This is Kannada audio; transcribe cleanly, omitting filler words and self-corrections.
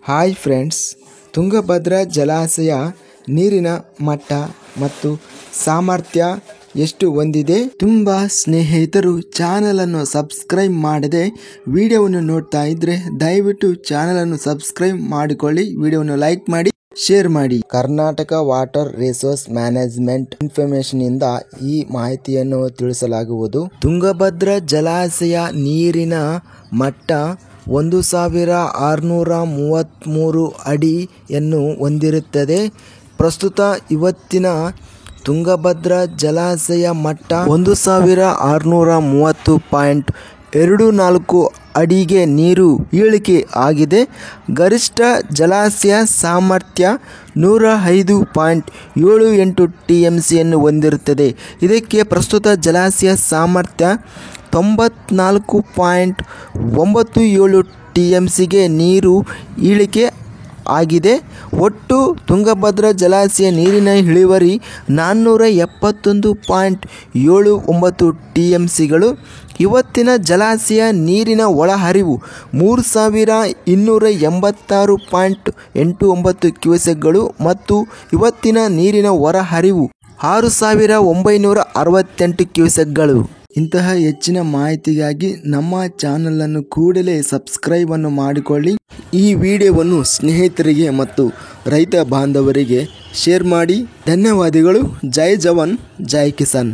ಹಾಯ್ ಫ್ರೆಂಡ್ಸ್, ತುಂಗಭದ್ರಾ ಜಲಾಶಯ ನೀರಿನ ಮಟ್ಟ ಮತ್ತು ಸಾಮರ್ಥ್ಯ ಎಷ್ಟು ಹೊಂದಿದೆ? ತುಂಬ ಸ್ನೇಹಿತರು ಚಾನಲನ್ನು ಸಬ್ಸ್ಕ್ರೈಬ್ ಮಾಡದೆ ವಿಡಿಯೋವನ್ನು ನೋಡ್ತಾ ಇದ್ರೆ ದಯವಿಟ್ಟು ಚಾನಲನ್ನು ಸಬ್ಸ್ಕ್ರೈಬ್ ಮಾಡಿಕೊಳ್ಳಿ, ವಿಡಿಯೋವನ್ನು ಲೈಕ್ ಮಾಡಿ, ಶೇರ್ ಮಾಡಿ. Karnataka water resource management information ಇಂದ ಈ ಮಾಹಿತಿಯನ್ನು ತಿಳಿಸಲಾಗುವುದು. ತುಂಗಭದ್ರಾ ಜಲಾಶಯ ನೀರಿನ ಮಟ್ಟ 1633 ಅಡಿಯನ್ನು ಹೊಂದಿರುತ್ತದೆ. ಪ್ರಸ್ತುತ ಇವತ್ತಿನ ತುಂಗಭದ್ರಾ ಜಲಾಶಯ ಮಟ್ಟ 1630.24 ಅಡಿಗೆ ನೀರು ಇಳಿಕೆ ಆಗಿದೆ. ಗರಿಷ್ಠ ಜಲಾಶಯ ಸಾಮರ್ಥ್ಯ 105.78 TMCಯನ್ನು ಹೊಂದಿರುತ್ತದೆ. ಇದಕ್ಕೆ ಪ್ರಸ್ತುತ ಜಲಾಶಯ ಸಾಮರ್ಥ್ಯ 94.97 TMCಗೆ ನೀರು ಇಳಿಕೆ ಆಗಿದೆ. ಒಟ್ಟು ತುಂಗಭದ್ರಾ ಜಲಾಶಯ ನೀರಿನ ಇಳುವರಿ 471.79 TMCಗಳು. ಇವತ್ತಿನ ಜಲಾಶಯ ನೀರಿನ ಒಳಹರಿವು 3286.89 ಕ್ಯೂಸೆಕ್ಗಳು ಮತ್ತು ಇವತ್ತಿನ ನೀರಿನ ಹೊರಹರಿವು 6968 ಕ್ಯೂಸೆಕ್ಗಳು. ಇಂತಹ ಹೆಚ್ಚಿನ ಮಾಹಿತಿಗಾಗಿ ನಮ್ಮ ಚಾನಲನ್ನು ಕೂಡಲೇ ಸಬ್ಸ್ಕ್ರೈಬ್ ಅನ್ನು ಮಾಡಿಕೊಳ್ಳಿ. ಈ ವಿಡಿಯೋವನ್ನು ಸ್ನೇಹಿತರಿಗೆ ಮತ್ತು ರೈತ ಬಾಂಧವರಿಗೆ ಶೇರ್ ಮಾಡಿ. ಧನ್ಯವಾದಗಳು. ಜೈ ಜವಾನ್, ಜೈ ಕಿಸಾನ್.